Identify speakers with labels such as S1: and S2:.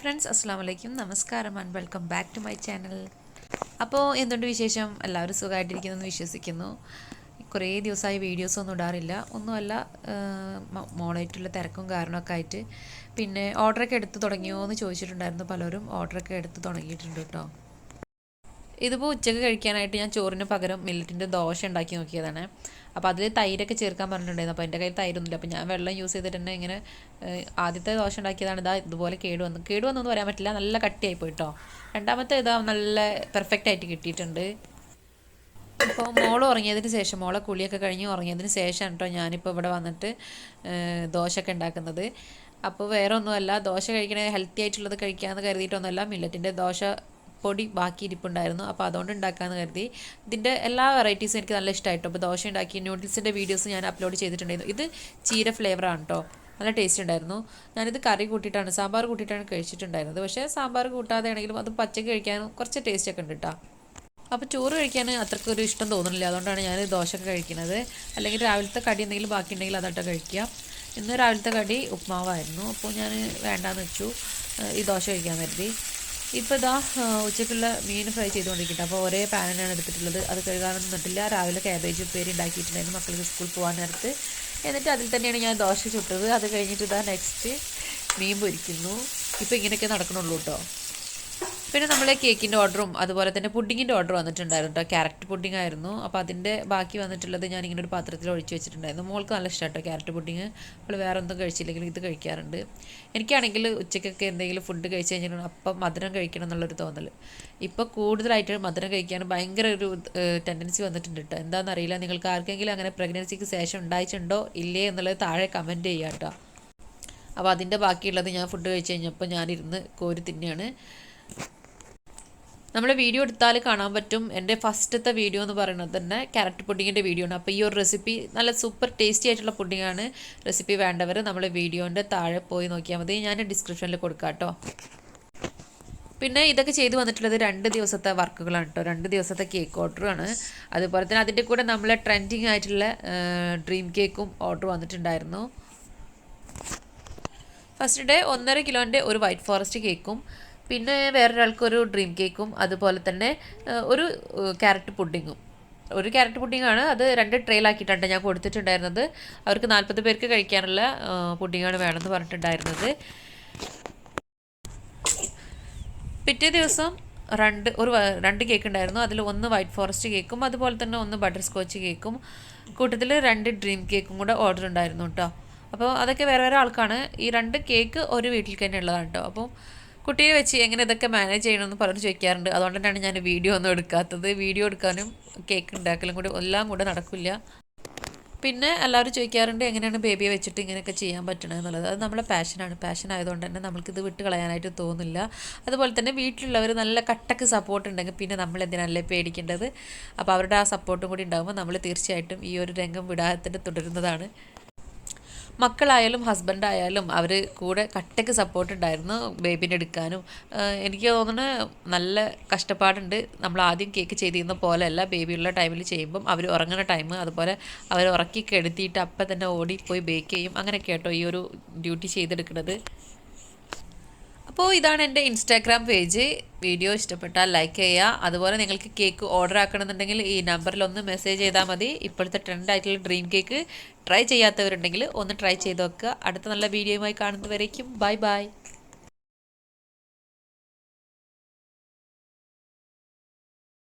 S1: Friends, അസ്സാം വലൈക്കും, നമസ്കാരം and welcome back to my channel. അപ്പോൾ എന്തുണ്ട് വിശേഷം? എല്ലാവരും സുഖമായിട്ടിരിക്കുന്നെന്ന് വിശ്വസിക്കുന്നു. കുറേ ദിവസമായി വീഡിയോസൊന്നും ഇടാറില്ല. ഒന്നുമല്ല, മോളായിട്ടുള്ള തിരക്കും കാരണമൊക്കെ ആയിട്ട്. പിന്നെ ഓർഡറൊക്കെ എടുത്ത് തുടങ്ങിയോ എന്ന് ചോദിച്ചിട്ടുണ്ടായിരുന്നു പലരും. ഓർഡറൊക്കെ എടുത്ത് തുടങ്ങിയിട്ടുണ്ട് കേട്ടോ. ഇതിപ്പോൾ ഉച്ചയ്ക്ക് കഴിക്കാനായിട്ട് ഞാൻ ചോറിന് പകരം മില്ലറ്റിൻ്റെ ദോശ ഉണ്ടാക്കി നോക്കിയതാണ്. അപ്പോൾ അതിൽ തൈരൊക്കെ ചേർക്കാൻ പറഞ്ഞിട്ടുണ്ടായിരുന്നു. അപ്പോൾ എൻ്റെ കയ്യിൽ തൈരൊന്നുമില്ല. അപ്പോൾ ഞാൻ വെള്ളം യൂസ് ചെയ്തിട്ട് തന്നെ ഇങ്ങനെ ആദ്യത്തെ ദോശ ഉണ്ടാക്കിയതാണ്. ഇതുപോലെ കേടുവന്നൊന്നും പറയാൻ പറ്റില്ല, നല്ല കട്ടിയായി പോയിട്ടോ. രണ്ടാമത്തെ നല്ല പെർഫെക്റ്റ് ആയിട്ട് കിട്ടിയിട്ടുണ്ട്. ഇപ്പോൾ മോൾ ഉറങ്ങിയതിന് ശേഷം, മോളെ കുളിയൊക്കെ കഴിഞ്ഞ് ഉറങ്ങിയതിന് ശേഷം കേട്ടോ ഞാനിപ്പോൾ ഇവിടെ വന്നിട്ട് ദോശയൊക്കെ ഉണ്ടാക്കുന്നത്. അപ്പോൾ വേറെ ഒന്നുമല്ല, ദോശ കഴിക്കണേ ഹെൽത്തി ആയിട്ടുള്ളത് കഴിക്കാമെന്ന് കരുതിയിട്ടൊന്നുമല്ല. മില്ലറ്റിൻ്റെ ദോശ പൊടി ബാക്കി ഇരിപ്പുണ്ടായിരുന്നു, അപ്പോൾ അതുകൊണ്ട് ഉണ്ടാക്കാമെന്ന് കരുതി. ഇതിൻ്റെ എല്ലാ വെറൈറ്റീസും എനിക്ക് നല്ല ഇഷ്ടമായിട്ടോ. അപ്പോൾ ദോശ ഉണ്ടാക്കി നൂഡിൽസിൻ്റെ വീഡിയോസ് ഞാൻ അപ്ലോഡ് ചെയ്തിട്ടുണ്ടായിരുന്നു. ഇത് ചീര ഫ്ലേവറാണ് കേട്ടോ, നല്ല ടേസ്റ്റ് ഉണ്ടായിരുന്നു. ഞാനിത് കറി കൂട്ടിയിട്ടാണ്, സാമ്പാർ കൂട്ടിയിട്ടാണ് കഴിച്ചിട്ടുണ്ടായിരുന്നത്. പക്ഷേ സാമ്പാർ കൂട്ടാതെ ആണെങ്കിലും അത് പച്ചക്ക് കഴിക്കാനും കുറച്ച് ടേസ്റ്റൊക്കെ ഉണ്ട് കേട്ടോ. അപ്പോൾ ചോറ് കഴിക്കാൻ അത്രയ്ക്കൊരു ഇഷ്ടം തോന്നുന്നില്ല, അതുകൊണ്ടാണ് ഞാൻ ദോശയൊക്കെ കഴിക്കുന്നത്. അല്ലെങ്കിൽ രാവിലത്തെ കടി എന്തെങ്കിലും ബാക്കി ഉണ്ടെങ്കിൽ അതട്ടോ കഴിക്കുക. ഇന്ന് രാവിലത്തെ കടി ഉപ്മാവായിരുന്നു, അപ്പോൾ ഞാൻ വേണ്ടാന്ന് വെച്ചു, ഈ ദോശ കഴിക്കാൻ കരുതി. ഇപ്പോൾ ഇതാ ഉച്ചയ്ക്കുള്ള മീൻ ഫ്രൈ ചെയ്തുകൊണ്ടിരിക്കട്ടെ. അപ്പോൾ ഒരേ പാനാണ് എടുത്തിട്ടുള്ളത്, അത് കഴുകാനൊന്നും നിന്നിട്ടില്ല. രാവിലെ ക്യാബേജ് ഉപ്പേരി ഉണ്ടാക്കിയിട്ടുണ്ടായിരുന്നു മക്കൾക്ക് സ്കൂളിൽ പോകാൻ നേരത്ത്. എന്നിട്ട് അതിൽ തന്നെയാണ് ഞാൻ ദോശ ചുട്ടത്. അത് കഴിഞ്ഞിട്ട് ഇതാ നെക്സ്റ്റ് മീൻ പൊരിക്കുന്നു. ഇപ്പോൾ ഇങ്ങനെയൊക്കെ നടക്കണുള്ളൂ കേട്ടോ. പിന്നെ നമ്മൾ കേക്കിൻ്റെ ഓർഡറും അതുപോലെ തന്നെ പുഡിങ്ങിൻ്റെ ഓർഡർ വന്നിട്ടുണ്ടായിരുന്നു കേട്ടോ. ക്യാരറ്റ് പുഡിംഗ് ആയിരുന്നു. അപ്പോൾ അതിൻ്റെ ബാക്കി വന്നിട്ടുള്ളത് ഞാൻ ഇങ്ങനെ ഒരു പാത്രത്തിൽ ഒഴിച്ച് വെച്ചിട്ടുണ്ടായിരുന്നു. മോൾക്ക് നല്ല ഇഷ്ടമാണ് കേട്ടോ ക്യാരറ്റ് പുഡിങ്. അവൾ വേറെ ഒന്നും കഴിച്ചില്ലെങ്കിലും ഇത് കഴിക്കാറുണ്ട്. എനിക്കാണെങ്കിൽ ഉച്ചയ്ക്കൊക്കെ എന്തെങ്കിലും ഫുഡ് കഴിച്ച് കഴിഞ്ഞാൽ അപ്പം മധുരം കഴിക്കണം എന്നുള്ളൊരു തോന്നൽ. ഇപ്പോൾ കൂടുതലായിട്ട് മധുരം കഴിക്കാൻ ഭയങ്കര ഒരു ടെൻഡൻസി വന്നിട്ടുണ്ട് കേട്ടോ. എന്താണെന്നറിയില്ല, നിങ്ങൾക്ക് ആർക്കെങ്കിലും അങ്ങനെ പ്രഗ്നൻസിക്ക് ശേഷം ഉണ്ടായിട്ടുണ്ടോ ഇല്ലേ എന്നുള്ളത് താഴെ കമൻറ്റ് ചെയ്യാം കേട്ടോ. അപ്പോൾ അതിൻ്റെ ബാക്കിയുള്ളത് ഞാൻ ഫുഡ് കഴിച്ച് കഴിഞ്ഞപ്പോൾ ഞാനിരുന്ന് കോരി തിന്നെയാണ്. നമ്മൾ വീഡിയോ എടുത്താൽ കാണാൻ പറ്റും. എൻ്റെ ഫസ്റ്റത്തെ വീഡിയോ എന്ന് പറയുന്നത് തന്നെ ക്യാരറ്റ് പുഡിങ്ങിൻ്റെ വീഡിയോ ആണ്. അപ്പോൾ ഈ ഒരു റെസിപ്പി നല്ല സൂപ്പർ ടേസ്റ്റി ആയിട്ടുള്ള പുഡിങ്ങാണ്. റെസിപ്പി വേണ്ടവർ നമ്മൾ വീഡിയോൻ്റെ താഴെ പോയി നോക്കിയാൽ മതി, ഞാൻ ഡിസ്ക്രിപ്ഷനിൽ കൊടുക്കാം കേട്ടോ. പിന്നെ ഇതൊക്കെ ചെയ്തു വന്നിട്ടുള്ളത് 2 ദിവസത്തെ വർക്കുകളാണ് കേട്ടോ. 2 ദിവസത്തെ കേക്ക് ഓർഡറാണ്. അതുപോലെ തന്നെ അതിൻ്റെ കൂടെ നമ്മളെ ട്രെൻഡിങ് ആയിട്ടുള്ള ഡ്രീം കേക്കും ഓർഡർ വന്നിട്ടുണ്ടായിരുന്നു. ഫസ്റ്റ് ഡേ 1.5 കിലോൻ്റെ ഒരു വൈറ്റ് ഫോറസ്റ്റ് കേക്കും, പിന്നെ വേറൊരാൾക്കൊരു ഡ്രീം കേക്കും, അതുപോലെ തന്നെ ഒരു ക്യാരറ്റ് പുഡിങ്ങും. ഒരു ക്യാരറ്റ് പുഡിങ്ങാണ്, അത് 2 ട്രേയിലാക്കിയിട്ടാണ് ഞാൻ കൊടുത്തിട്ടുണ്ടായിരുന്നത്. അവർക്ക് 40 പേർക്ക് കഴിക്കാനുള്ള പുഡിങ്ങാണ് വേണമെന്ന് പറഞ്ഞിട്ടുണ്ടായിരുന്നത്. പിറ്റേ ദിവസം രണ്ട് കേക്ക് ഉണ്ടായിരുന്നു. അതിൽ ഒന്ന് വൈറ്റ് ഫോറസ്റ്റ് കേക്കും അതുപോലെ തന്നെ ഒന്ന് ബട്ടർ സ്കോച്ച് കേക്കും, കൂട്ടത്തിൽ 2 ഡ്രീം കേക്കും കൂടെ ഓർഡർ ഉണ്ടായിരുന്നു കേട്ടോ. അപ്പോൾ അതൊക്കെ വേറെ വേറെ ആൾക്കാണ്. ഈ 2 കേക്ക് ഒരു വീട്ടിൽ തന്നെ ഉള്ളതാണ് കേട്ടോ. അപ്പോൾ കുട്ടിയെ വെച്ച് എങ്ങനെ ഇതൊക്കെ മാനേജ് ചെയ്യണമെന്ന് പലരും ചോദിക്കാറുണ്ട്. അതുകൊണ്ട് തന്നെയാണ് ഞാൻ വീഡിയോ ഒന്നും എടുക്കാത്തത്. വീഡിയോ എടുക്കാനും കേക്ക് ഉണ്ടാക്കലും കൂടി എല്ലാം കൂടെ നടക്കില്ല. പിന്നെ എല്ലാവരും ചോദിക്കാറുണ്ട് എങ്ങനെയാണ് ബേബിയെ വെച്ചിട്ട് ഇങ്ങനെയൊക്കെ ചെയ്യാൻ പറ്റണത് എന്നുള്ളത്. അത് നമ്മളെ പാഷൻ ആയതുകൊണ്ട് തന്നെ നമുക്കിത് വിട്ട് കളയാനായിട്ട് തോന്നില്ല. അതുപോലെ തന്നെ വീട്ടിലുള്ളവർ നല്ല കട്ടക്ക് സപ്പോർട്ട് ഉണ്ടെങ്കിൽ പിന്നെ നമ്മൾ എന്തിനല്ലേ പേടിക്കേണ്ടത്. അപ്പോൾ അവരുടെ ആ സപ്പോർട്ടും കൂടി ഉണ്ടാകുമ്പോൾ നമ്മൾ തീർച്ചയായിട്ടും ഈ ഒരു രംഗം വിടാതെ തുടരുന്നതാണ്. മക്കളായാലും ഹസ്ബൻഡായാലും അവർ കൂടെ കട്ടയ്ക്ക് സപ്പോർട്ട് ഉണ്ടായിരുന്നു ബേബിനെ എടുക്കാനും. എനിക്ക് തോന്നുന്നത് നല്ല കഷ്ടപ്പാടുണ്ട്. നമ്മൾ ആദ്യം കേക്ക് ചെയ്തിരുന്ന പോലെയല്ല ബേബിയുള്ള ടൈമിൽ ചെയ്യുമ്പം അവർ ഉറങ്ങുന്ന ടൈം, അതുപോലെ അവർ ഉറക്കി കെടുത്തിയിട്ട് അപ്പം തന്നെ ഓടിപ്പോയി ബേക്ക് ചെയ്യും. അങ്ങനെയൊക്കെ കേട്ടോ ഈ ഒരു ഡ്യൂട്ടി ചെയ്തെടുക്കുന്നത്. അപ്പോൾ ഇതാണ് എൻ്റെ ഇൻസ്റ്റാഗ്രാം പേജ്. വീഡിയോ ഇഷ്ടപ്പെട്ടാൽ ലൈക്ക് ചെയ്യുക. അതുപോലെ നിങ്ങൾക്ക് കേക്ക് ഓർഡർ ആക്കണമെന്നുണ്ടെങ്കിൽ ഈ നമ്പറിലൊന്ന് മെസ്സേജ് ചെയ്താൽ മതി. ഇപ്പോഴത്തെ ട്രെൻഡായിട്ടുള്ള ഡ്രീം കേക്ക് ട്രൈ ചെയ്യാത്തവരുണ്ടെങ്കിൽ ഒന്ന് ട്രൈ ചെയ്ത് നോക്കുക. അടുത്ത നല്ല വീഡിയോയുമായി കാണുന്നതുവരേക്കും ബൈ ബൈ.